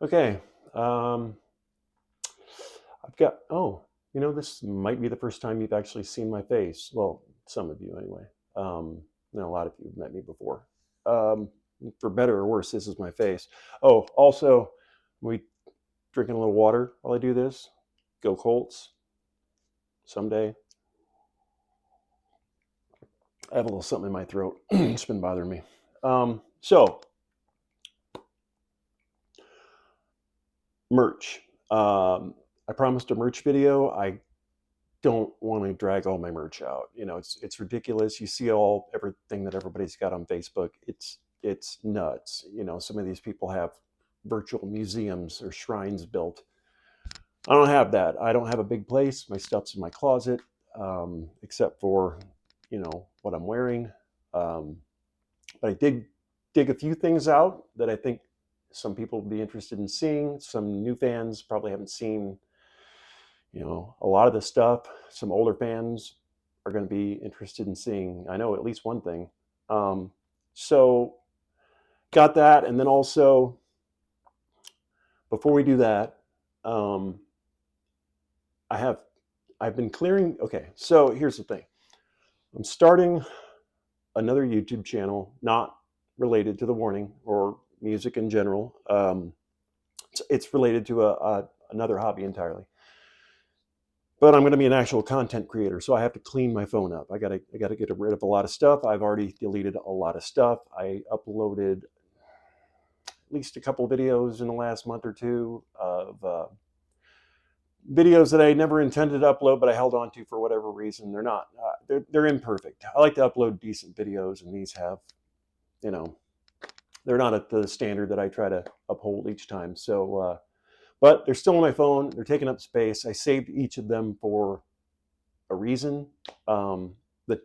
Okay. Um, I've got, oh, this might be the first time you've actually seen my face. Well, some of you anyway. A lot of you have met me before. Um, for better or worse, this is my face. Oh, also, we drinking a little water while I do this. Go Colts. Someday. I have a little something in my throat. It's been bothering me. So, merch. I promised a merch video. I don't want to drag all my merch out. It's ridiculous. You see everything that everybody's got on Facebook. It's nuts. Some of these people have virtual museums or shrines built. I don't have that. I don't have a big place. My stuff's in my closet, except for what I'm wearing. Um, but I did dig a few things out that I think some people would be interested in seeing. Some new fans probably haven't seen a lot of the stuff. Some older fans are going to be interested in seeing, I know, at least one thing. So got that. And then also, before we do that, um, I have I've been clearing. Okay, so here's the thing. I'm starting another YouTube channel, not related to the warning or music in general. It's related to another hobby entirely. But I'm going to be an actual content creator, so I have to clean my phone up. I gotta get rid of a lot of stuff. I've already deleted a lot of stuff. I uploaded at least a couple of videos in the last month or two of videos that I never intended to upload, but I held on to for whatever reason. They're not. They're imperfect. I like to upload decent videos, and these have, you know, they're not at the standard that I try to uphold each time. So, but they're still on my phone. They're taking up space. I saved each of them for a reason. Um, the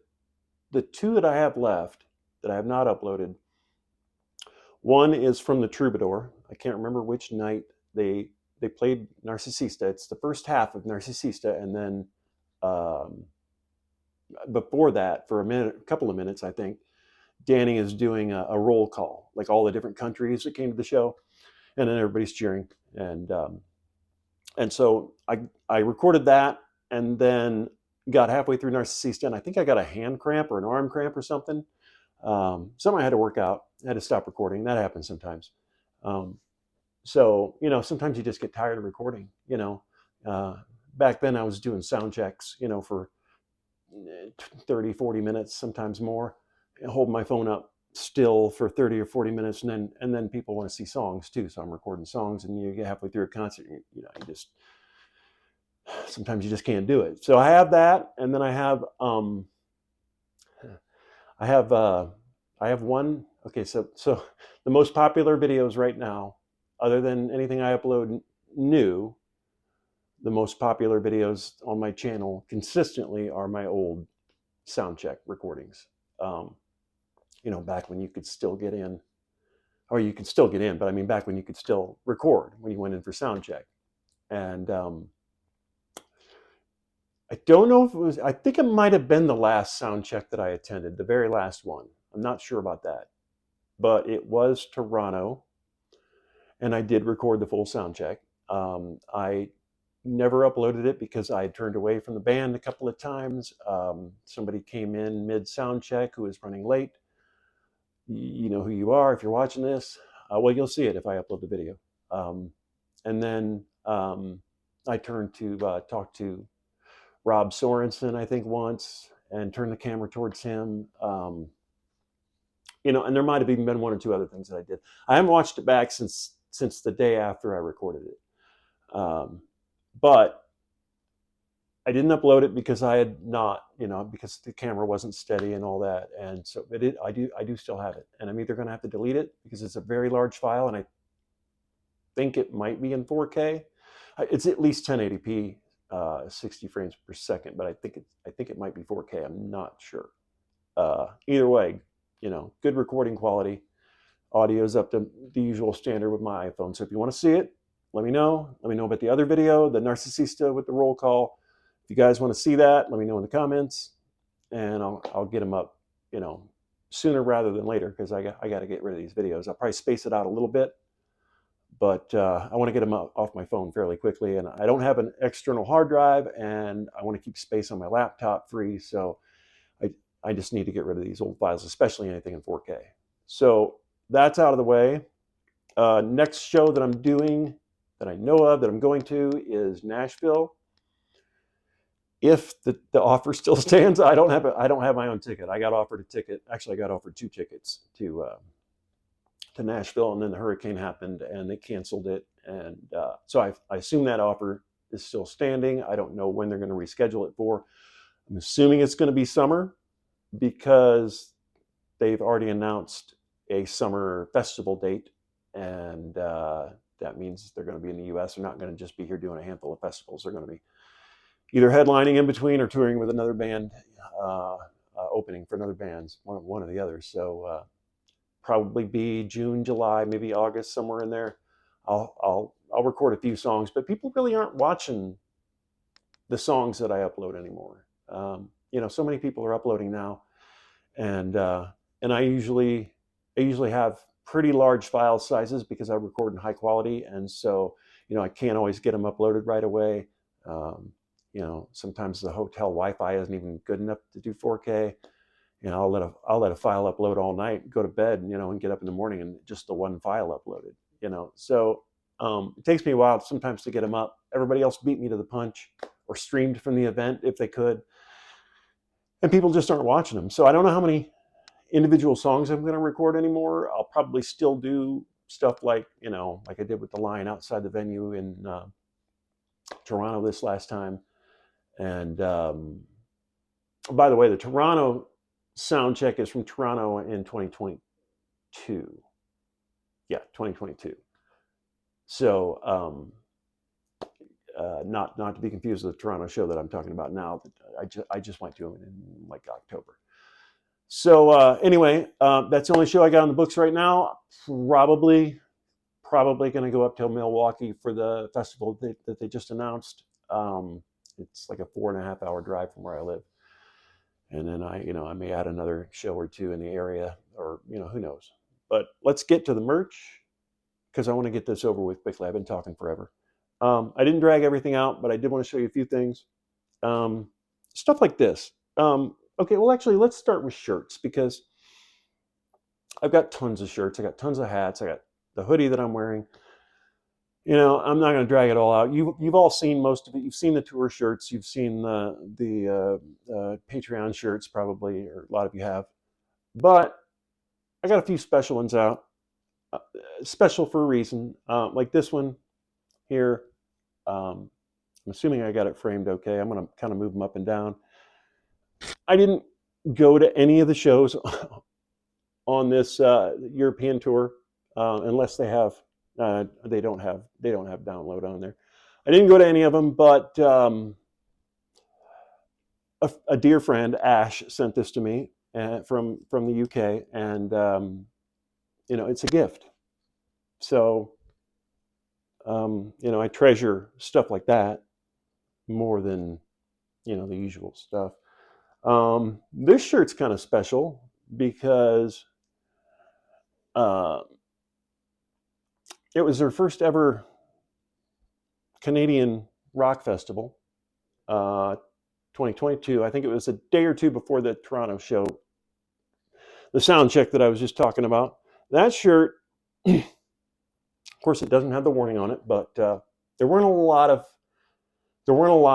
the two that I have left that I have not uploaded, one is from the Troubadour. I can't remember which night they played Narcisista. It's the first half of Narcisista, and then um, before that, for a couple of minutes, I think Danny is doing a roll call, like all the different countries that came to the show, and then everybody's cheering, and so I recorded that, and then got halfway through Narcisista, and I think I got a hand cramp or an arm cramp or something. Something I had to work out. I had to stop recording. That happens sometimes. Um, so sometimes you just get tired of recording. Uh, back then I was doing sound checks, for 30, 40 minutes, sometimes more, and hold my phone up still for 30 or 40 minutes, and then people want to see songs too. So I'm recording songs, and you get halfway through a concert, you just sometimes you just can't do it. So I have that, and then I have uh, I have one. Okay, so the most popular videos right now, other than anything I upload new, the most popular videos on my channel consistently are my old sound check recordings. Um, back when you could still get in, or you could still get in, but I mean back when you could still record when you went in for sound check. And I don't know if it was. I think it might have been the last sound check that I attended, the very last one. I'm not sure about that, but it was Toronto, and I did record the full sound check. I never uploaded it because I had turned away from the band a couple of times. Somebody came in mid sound check who was running late. You know who you are if you're watching this. Well, you'll see it if I upload the video. Um, and then I turned to talk to Rob Sorensen, I think, once, and turned the camera towards him. And there might have even been one or two other things that I did. I haven't watched it back since the day after I recorded it. But I didn't upload it because I had not, because the camera wasn't steady and all that. And so I do still have it, and I'm either going to have to delete it because it's a very large file, and I think it might be in 4K. It's at least 1080p, 60 frames per second, but I think it might be 4K. I'm not sure. Either way, good recording quality. Audio's up to the usual standard with my iPhone. So if you want to see it, let me know. Let me know about the other video, the Narcisista with the roll call. If you guys want to see that, let me know in the comments, and I'll get them up, sooner rather than later, because I got to get rid of these videos. I'll probably space it out a little bit, but I want to get them off my phone fairly quickly. And I don't have an external hard drive, and I want to keep space on my laptop free. So I, I just need to get rid of these old files, especially anything in 4K. So that's out of the way. Next show that I'm doing, that I know of, that I'm going to, is Nashville. If the offer still stands, I don't have my own ticket. I got offered a ticket. Actually, I got offered 2 tickets to Nashville, and then the hurricane happened and they canceled it. And so I assume that offer is still standing. I don't know when they're going to reschedule it for. I'm assuming it's going to be summer, because they've already announced a summer festival date, and that means they're going to be in the U.S. They're not going to just be here doing a handful of festivals. They're going to be either headlining in between or touring with another band, opening for another bands, one or the other. So probably be June, July, maybe August, somewhere in there. I'll record a few songs, but people really aren't watching the songs that I upload anymore. So many people are uploading now, and I usually have pretty large file sizes because I record in high quality, and so I can't always get them uploaded right away. Sometimes the hotel Wi-Fi isn't even good enough to do 4K. I'll let a file upload all night, go to bed, and get up in the morning and just the one file uploaded. So it takes me a while sometimes to get them up. Everybody else beat me to the punch, or streamed from the event if they could, and people just aren't watching them. So I don't know how many individual songs I'm going to record anymore. I'll probably still do stuff like I did with the line outside the venue in Toronto this last time. And by the way, the Toronto sound check is from Toronto in 2022. Yeah, 2022. So not to be confused with the Toronto show that I'm talking about now. I just went to in like October. So anyway, that's the only show I got on the books right now. Probably going to go up to Milwaukee for the festival that they just announced. It's like a 4.5 hour drive from where I live. And then I may add another show or two in the area, or who knows. But let's get to the merch, because I want to get this over with quickly. I've been talking forever. I didn't drag everything out, but I did want to show you a few things. Stuff like this. Okay, well, actually, let's start with shirts, because I've got tons of shirts. I got tons of hats. I got the hoodie that I'm wearing. I'm not going to drag it all out. You've all seen most of it. You've seen the tour shirts. You've seen the Patreon shirts, probably, or a lot of you have. But I got a few special ones out. Special for a reason. Like this one here. I'm assuming I got it framed okay. I'm going to kind of move them up and down. I didn't go to any of the shows on this European tour unless they have. They don't have download on there. I didn't go to any of them, but a dear friend, Ash, sent this to me from the UK, and it's a gift. So I treasure stuff like that more than the usual stuff. This shirt's kind of special because it was their first ever Canadian rock festival, 2022. I think it was a day or two before the Toronto show, the sound check that I was just talking about. That shirt, of course, it doesn't have the warning on it, but there weren't a lot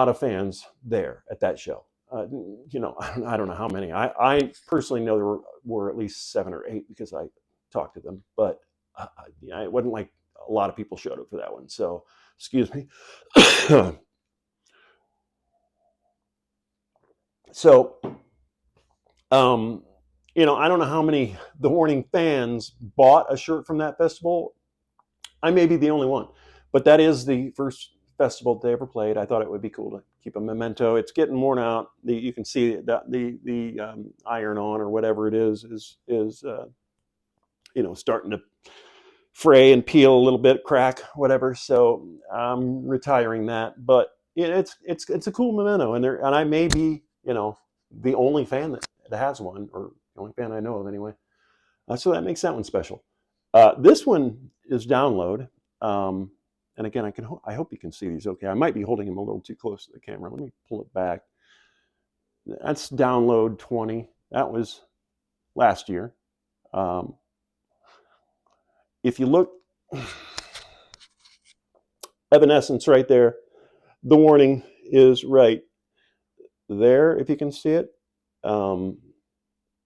of fans there at that show. I don't know how many. I personally know there were at least 7 or 8 because I talked to them, but it wasn't like a lot of people showed up for that one. So, excuse me. So, I don't know how many The Warning fans bought a shirt from that festival. I may be the only one, but that is the first festival they ever played. I thought it would be cool to keep a memento. It's getting worn out. You can see that the iron on or whatever it is starting to fray and peel a little bit, crack, whatever. So I'm retiring that, but it's a cool memento, and I may be the only fan that has one, or the only fan I know of anyway. So that makes that one special. This one is download, And again, I hope you can see these okay. I might be holding them a little too close to the camera. Let me pull it back. That's download 20. That was last year. If you look, Evanescence right there, the warning is right there, if you can see it.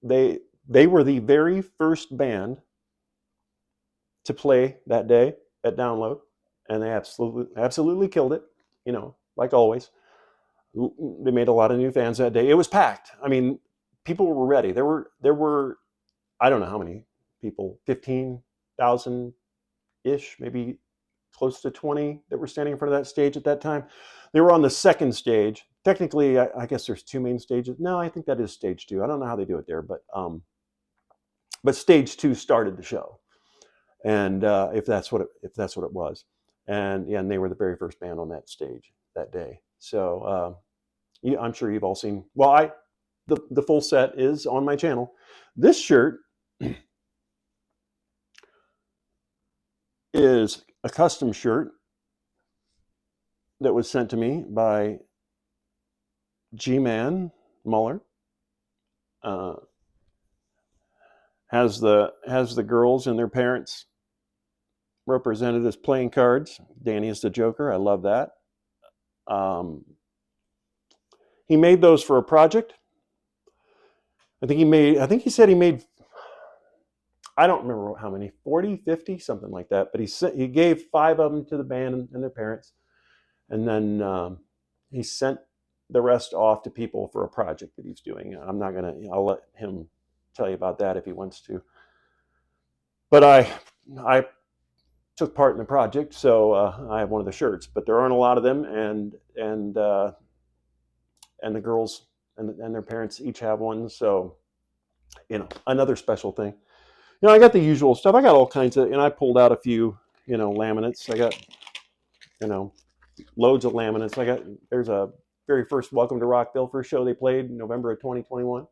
They were the very first band to play that day at Download, and they absolutely killed it, like always. They made a lot of new fans that day. It was packed. I mean, people were ready. There were I don't know how many people, 15,000 ish, maybe close to 20 that were standing in front of that stage at that time. They were on the second stage. Technically, I guess there's two main stages. No, I think that is stage two. I don't know how they do it there, but stage two started the show, and if that's what it was, and they were the very first band on that stage that day. So I'm sure you've all seen. Well, the full set is on my channel. This shirt is a custom shirt that was sent to me by G-Man Muller. Has the girls and their parents represented as playing cards. Danny is the Joker. I love that. He made those for a project. I think he said he made, I don't remember how many, 40, 50, something like that. But he gave 5 of them to the band and their parents. And then he sent the rest off to people for a project that he's doing. I'll let him tell you about that if he wants to. But I took part in the project, so I have one of the shirts. But there aren't a lot of them, and the girls and their parents each have one. So, another special thing. I got the usual stuff. I got all kinds of, I pulled out a few, laminates. I got, loads of laminates. There's a very first Welcome to Rockville first show they played in November of 2021.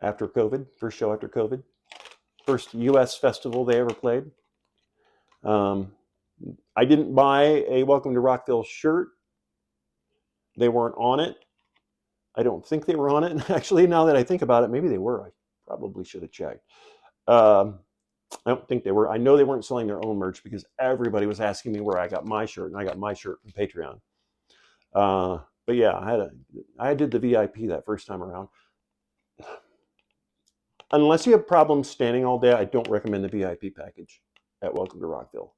After COVID, first show after COVID. First U.S. festival they ever played. I didn't buy a Welcome to Rockville shirt. They weren't on it. I don't think they were on it. Actually, now that I think about it, maybe they were. I probably should have checked. I don't think they were. I know they weren't selling their own merch because everybody was asking me where I got my shirt, and I got my shirt from Patreon. But yeah, I did the VIP that first time around. Unless you have problems standing all day, I don't recommend the VIP package at Welcome to Rockville.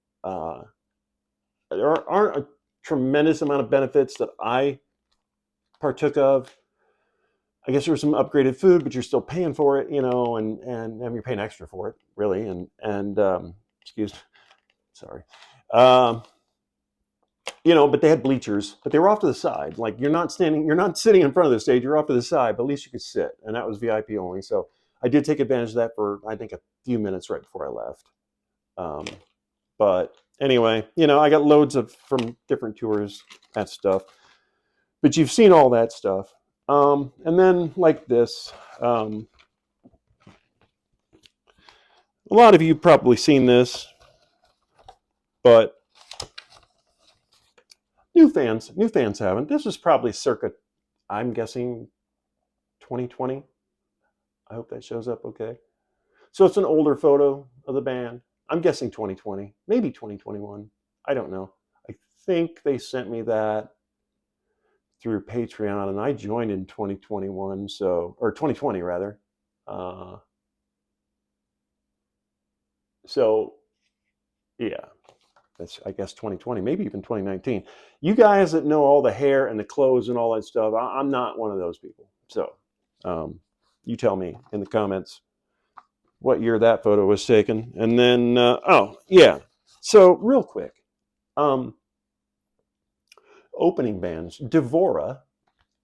There aren't a tremendous amount of benefits that I partook of. I guess there was some upgraded food, but you're still paying for it, and you're paying extra for it, really. And excuse me, sorry. But they had bleachers, but they were off to the side. Like you're not sitting in front of the stage, you're off to the side, but at least you could sit. And that was VIP only. So I did take advantage of that for, I think, a few minutes right before I left. But anyway, I got loads from different tours, that stuff. But you've seen all that stuff. And then like this, a lot of you probably seen this, but new fans haven't. This is probably circa, I'm guessing, 2020. I hope that shows up okay. So it's an older photo of the band. I'm guessing 2020, maybe 2021. I don't know. I think they sent me that through Patreon, and I joined in 2021, or 2020 rather. So yeah, that's, I guess, 2020, maybe even 2019. You guys that know all the hair and the clothes and all that stuff, I'm not one of those people. So you tell me in the comments what year that photo was taken. And then, oh yeah. So real quick, opening bands. Devora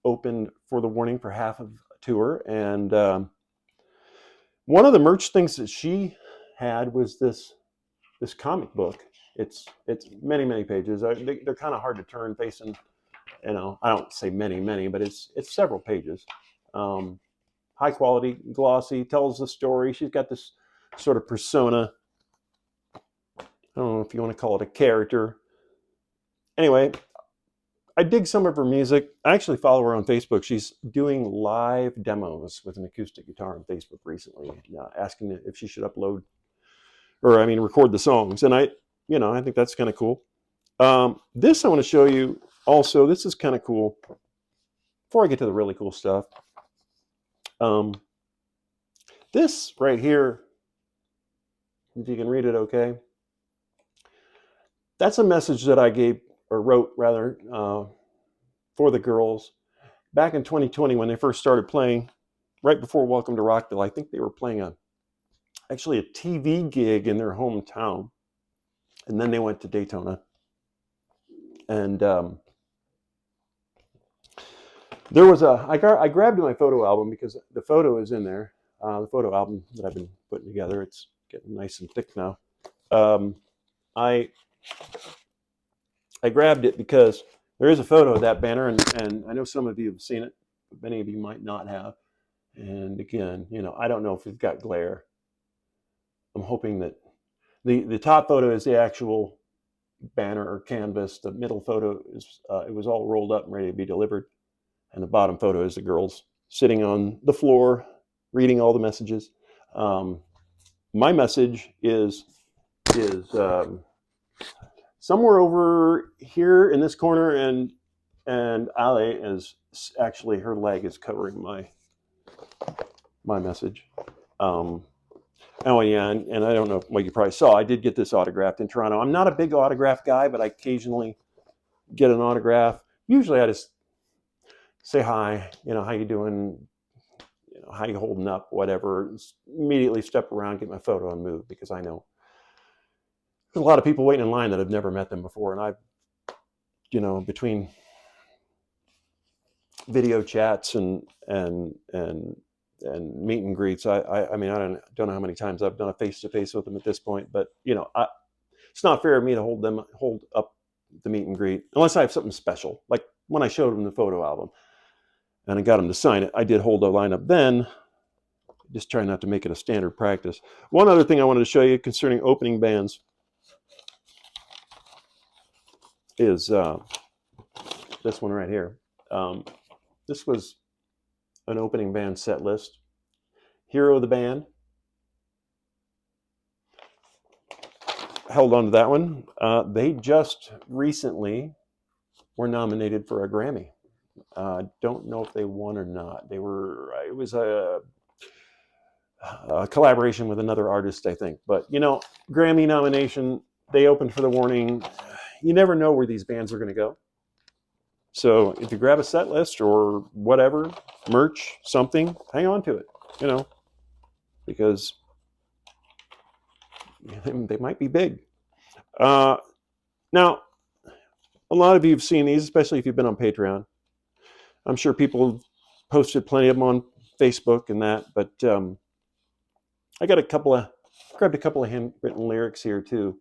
opened for the Warning for half of a tour, and one of the merch things that she had was this comic book. It's many pages. They're kind of hard to turn facing. I don't say many, but it's several pages. High quality, glossy, tells the story. She's got this sort of persona don't know if you want to call it a character. Anyway, I dig some of her music. I actually follow her on Facebook. She's doing live demos with an acoustic guitar on Facebook recently, asking if she should upload, or I mean, record the songs. And I think that's kind of cool. This I want to show you also. This is kind of cool. Before I get to the really cool stuff, this right here, if you can read it okay, that's a message that I wrote rather, for the girls back in 2020 when they first started playing, right before Welcome to Rockville. I think they were playing actually a TV gig in their hometown, and then they went to Daytona. And there was I grabbed my photo album because the photo is in there. The photo album that I've been putting together, it's getting nice and thick now. I grabbed it because there is a photo of that banner, and I know some of you have seen it, but many of you might not have. And again, I don't know if we've got glare. I'm hoping that the top photo is the actual banner or canvas. The middle photo is it was all rolled up and ready to be delivered, and the bottom photo is the girls sitting on the floor reading all the messages. My message is somewhere over here in this corner, and Ali is actually, her leg is covering my message. Oh yeah, and I don't know what you probably saw. I did get this autographed in Toronto. I'm not a big autograph guy, but I occasionally get an autograph. Usually I just say hi, how you doing, how you holding up, whatever. Immediately step around, get my photo, and move, because I know there's a lot of people waiting in line that have never met them before. And between video chats and meet and greets, I mean, I don't know how many times I've done a face-to-face with them at this point, but it's not fair of me to hold up the meet and greet unless I have something special. Like when I showed them the photo album and I got them to sign it, I did hold a line up then, just trying not to make it a standard practice. One other thing I wanted to show you concerning opening bands is this one right here. This was an opening band set list. Hero of the Band. Held on to that one. They just recently were nominated for a Grammy. Don't know if they won or not. It was a collaboration with another artist, I think. But, Grammy nomination, they opened for the Warning. You never know where these bands are going to go. So if you grab a set list or whatever, merch, something, hang on to it, because they might be big. Now, a lot of you have seen these, especially if you've been on Patreon. I'm sure people have posted plenty of them on Facebook and that, but I got grabbed a couple of handwritten lyrics here too.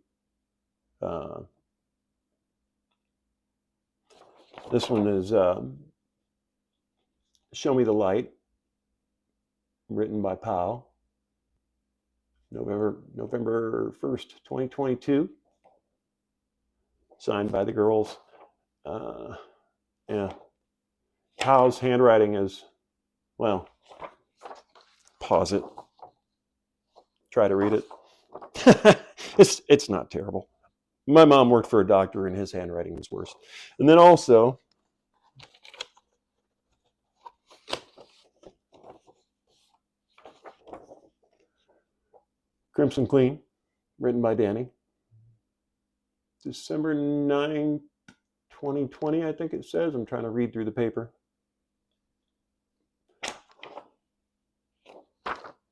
This one is Show Me the Light, written by Powell. November 1st, 2022. Signed by the girls. Yeah. Powell's handwriting is, well, pause it. Try to read it. It's not terrible. My mom worked for a doctor and his handwriting was worse. And then also, Crimson Queen, written by Danny. December 9, 2020, I think it says. I'm trying to read through the paper.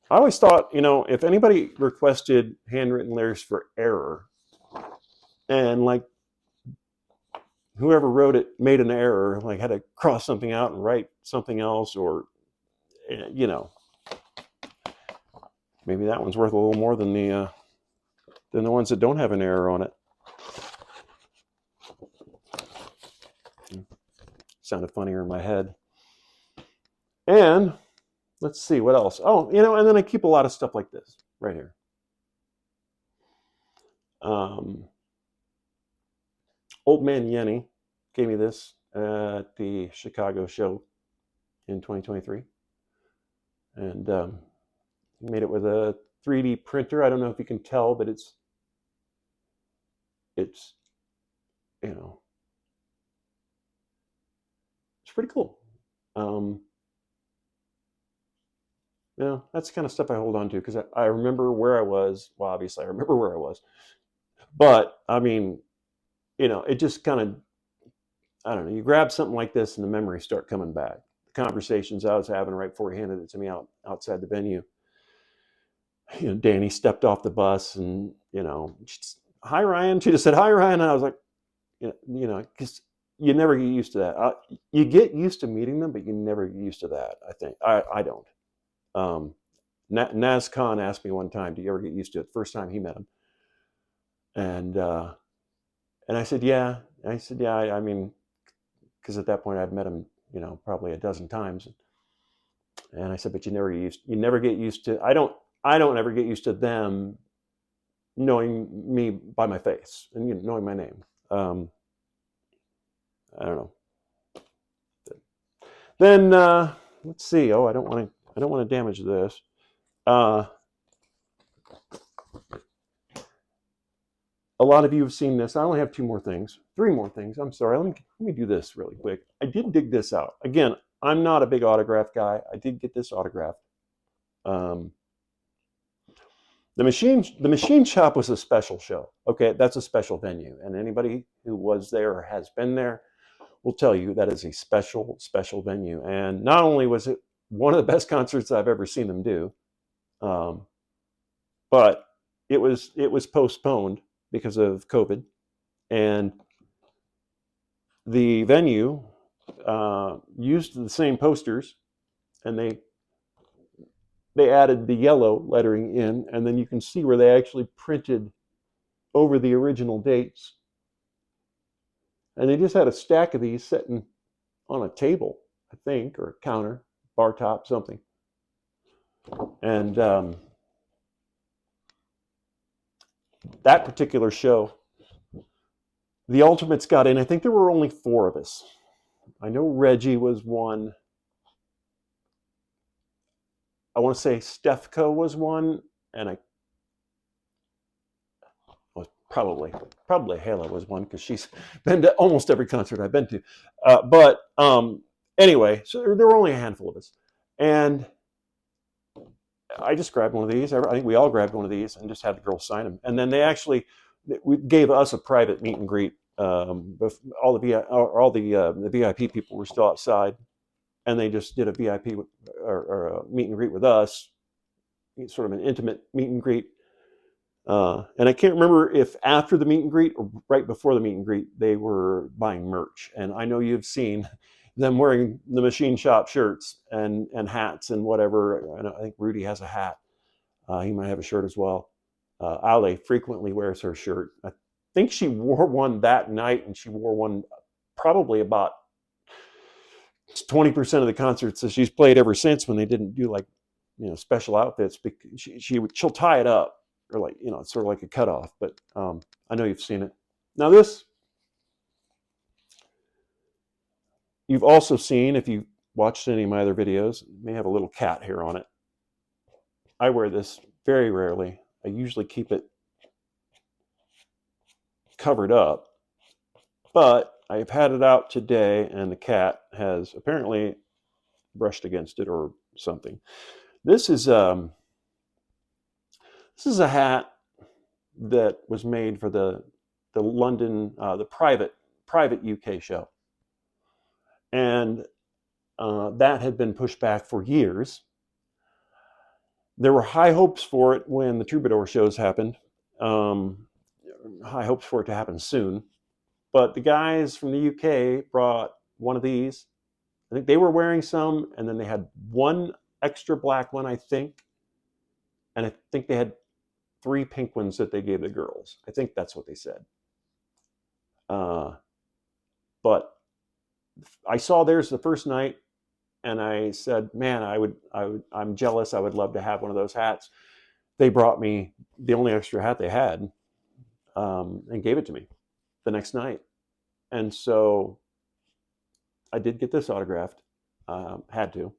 I always thought, if anybody requested handwritten lyrics for Error, and like whoever wrote it made an error, like had to cross something out and write something else, or maybe that one's worth a little more than the ones that don't have an error on it. Sounded funnier in my head. And let's see what else. Oh, and then I keep a lot of stuff like this right here. Old Man Yenny gave me this at the Chicago show in 2023, and he made it with a 3D printer. I don't know if you can tell, but it's you know it's pretty cool. Um, that's the kind of stuff I hold on to because I remember where I was. Well, obviously, I remember where I was, but I mean, it just kind of, I don't know. You grab something like this, and the memories start coming back. The conversations I was having right before he handed it to me outside the venue. Danny stepped off the bus, and hi Ryan. She just said hi Ryan, and I was like, because you never get used to that. You get used to meeting them, but you never get used to that. I think I don't. Naz Khan asked me one time, "Do you ever get used to it?" First time he met him, and I said, "Yeah." I said, "Yeah." I mean, because at that point I'd met him, probably a dozen times, and I said, "But you never get used to. I don't ever get used to them knowing me by my face and knowing my name." I don't know. Then let's see. Oh, I don't want to damage this. A lot of you have seen this. I only have three more things. I'm sorry. Let me do this really quick. I did dig this out. Again, I'm not a big autograph guy. I did get this autographed. The machine shop was a special show. Okay, that's a special venue, and anybody who was there or has been there will tell you that is a special venue. And not only was it one of the best concerts I've ever seen them do, but it was postponed because of COVID, and the venue used the same posters, and they added the yellow lettering in, and then you can see where they actually printed over the original dates, and they just had a stack of these sitting on a table, I think, or a counter, bar top, something. And that particular show, the Ultimates got in. I think there were only four of us. I know Reggie was one. I want to say Stefco was one, and I was probably Halo was one because she's been to almost every concert I've been to. But anyway, so there were only a handful of us, and I just grabbed one of these. I think we all grabbed one of these and just had the girls sign them. And then they actually gave us a private meet and greet. All the VIP people were still outside, and they just did a VIP or a meet and greet with us, sort of an intimate meet and greet. And I can't remember if after the meet and greet or right before the meet and greet they were buying merch. And I know you've seen them wearing the machine shop shirts and hats and whatever. And I think Rudy has a hat. He might have a shirt as well. Ale frequently wears her shirt. I think she wore one that night, and she wore one probably about 20% of the concerts that she's played ever since, when they didn't do special outfits. Because she'll tie it up, or it's sort of like a cutoff. But I know you've seen it. Now this, you've also seen, if you watched any of my other videos, it may have a little cat hair on it. I wear this very rarely. I usually keep it covered up, but I've had it out today, and the cat has apparently brushed against it or something. This is a hat that was made for the London, the private UK show, and that had been pushed back for years. There were high hopes for it when the Troubadour shows happened. High hopes for it to happen soon, but the guys from the UK brought one of these. I think they were wearing some, and then they had one extra black one, I think, and I think they had 3 pink ones that they gave the girls. I think that's what they said. But I saw theirs the first night, and I said, "Man, I'm jealous. I would love to have one of those hats." They brought me the only extra hat they had. and gave it to me the next night. And so I did get this autographed, had to.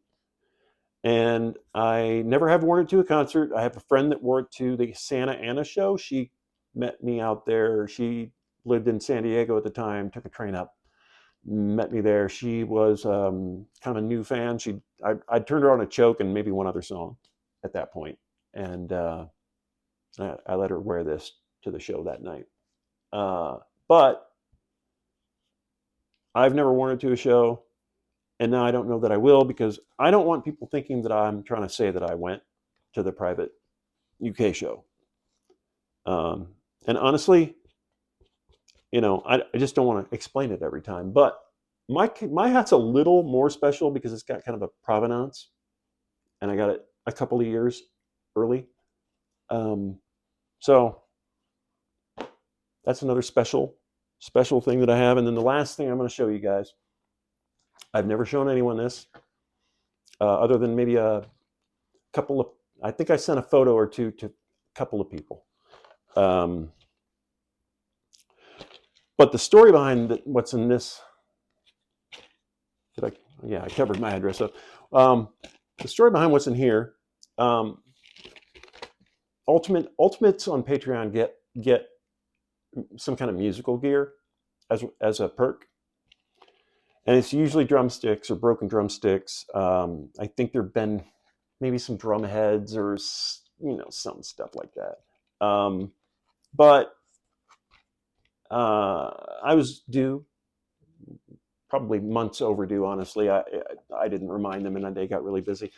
And I never have worn it to a concert. I have a friend that wore it to the Santa Ana show. She met me out there. She lived in San Diego at the time, took a train up, met me there. She was kind of a new fan. I turned her on a choke and maybe one other song at that point. And I let her wear this to the show that night. But I've never worn it to a show. And now I don't know that I will, because I don't want people thinking that I'm trying to say that I went to the private UK show. And honestly, I just don't want to explain it every time. But my hat's a little more special because it's got kind of a provenance, and I got it a couple of years early. So that's another special thing that I have. And then the last thing I'm going to show you guys, I've never shown anyone this, other than maybe a couple of, I think I sent a photo or two to a couple of people. But the story behind what's in this, I covered my address up. The story behind what's in here, Ultimates on Patreon get some kind of musical gear as a perk. And it's usually drumsticks or broken drumsticks. I think there've been maybe some drum heads or some stuff like that. But I was due, probably months overdue. Honestly, I didn't remind them, and they got really busy.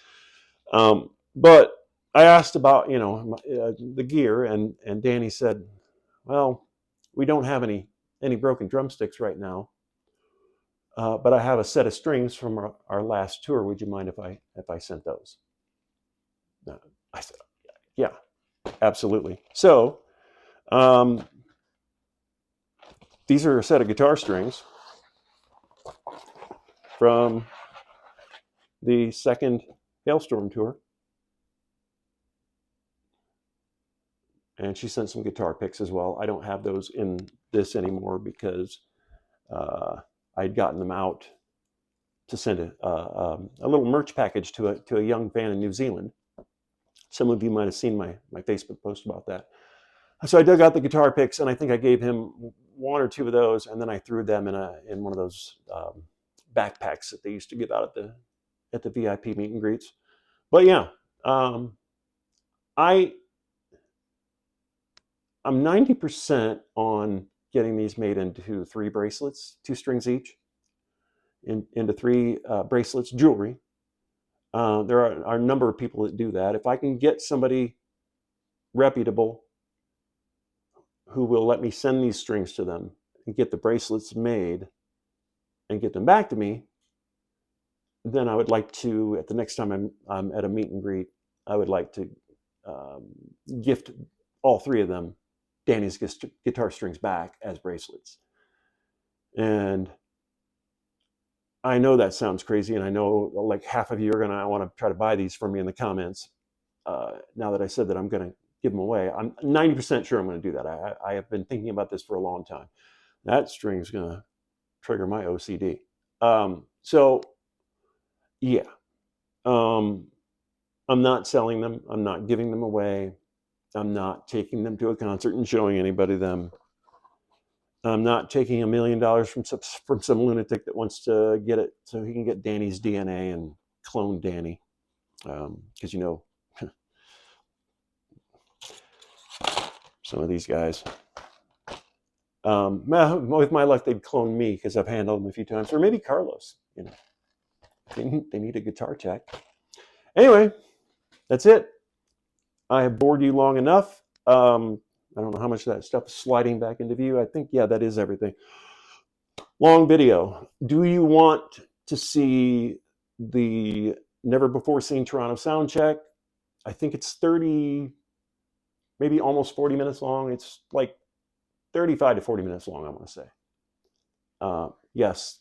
But I asked about the gear, and Danny said, "Well, we don't have any broken drumsticks right now, but I have a set of strings from our last tour. Would you mind if I sent those?" I said, "Yeah, absolutely." So these are a set of guitar strings from the second Hailstorm tour. And she sent some guitar picks as well. I don't have those in this anymore because I'd gotten them out to send a little merch package to a young fan in New Zealand. Some of you might have seen my Facebook post about that. So I dug out the guitar picks, and I think I gave him one or two of those, and then I threw them in one of those backpacks that they used to give out at the VIP meet and greets. But yeah, I'm 90% on getting these made into 3 bracelets, 2 strings each, into 3 bracelets, jewelry. There are a number of people that do that. If I can get somebody reputable who will let me send these strings to them and get the bracelets made and get them back to me, then I would like to, at the next time I'm at a meet and greet, I would like to gift all 3 of them Danny's guitar strings back as bracelets. And I know that sounds crazy, and I know like half of you are going to want to try to buy these for me in the comments. Now that I said that I'm going to give them away, I'm 90% sure I'm going to do that. I have been thinking about this for a long time. That string's going to trigger my OCD. So yeah, I'm not selling them. I'm not giving them away. I'm not taking them to a concert and showing anybody them. I'm not taking $1 million from some lunatic that wants to get it so he can get Danny's DNA and clone Danny. Because some of these guys, with my luck, they'd clone me because I've handled them a few times, or maybe Carlos. They need a guitar tech. Anyway, that's it. I have bored you long enough. I don't know how much of that stuff is sliding back into view. I think, yeah, that is everything. Long video. Do you want to see the never before seen Toronto sound check? I think it's 30, maybe almost 40 minutes long. It's like 35 to 40 minutes long, I want to say. Yes,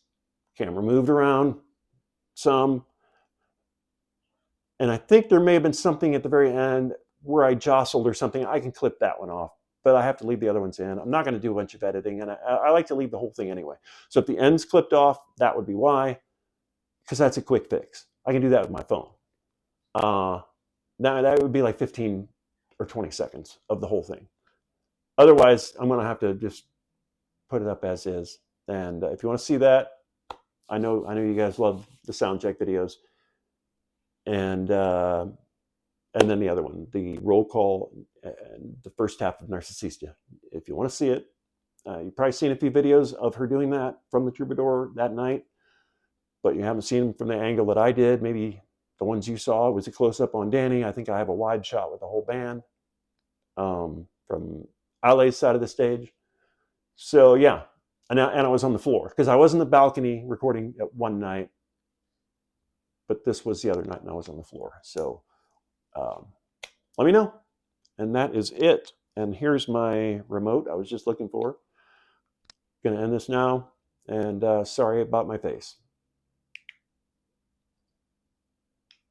camera moved around some. And I think there may have been something at the very end where I jostled or something. I can clip that one off. but I have to leave the other ones in. I'm not going to do a bunch of editing, and I like to leave the whole thing anyway. So if the end's clipped off, that would be why, because that's a quick fix. I can do that with my phone. Now that would be like 15 or 20 seconds of the whole thing. Otherwise, I'm going to have to just put it up as is. And if you want to see that, I know you guys love the sound check videos, and then the other one, the roll call and the first half of Narcissista. If you want to see it, you've probably seen a few videos of her doing that from the Troubadour that night, but you haven't seen them from the angle that I did. Maybe the ones you saw was a close-up on Danny. I think I have a wide shot with the whole band from Ale's side of the stage. So yeah, and I was on the floor because I was in the balcony recording at one night, but this was the other night and I was on the floor. So let me know. And that is it. And here's my remote I was just looking for. Going to end this now. And sorry about my face.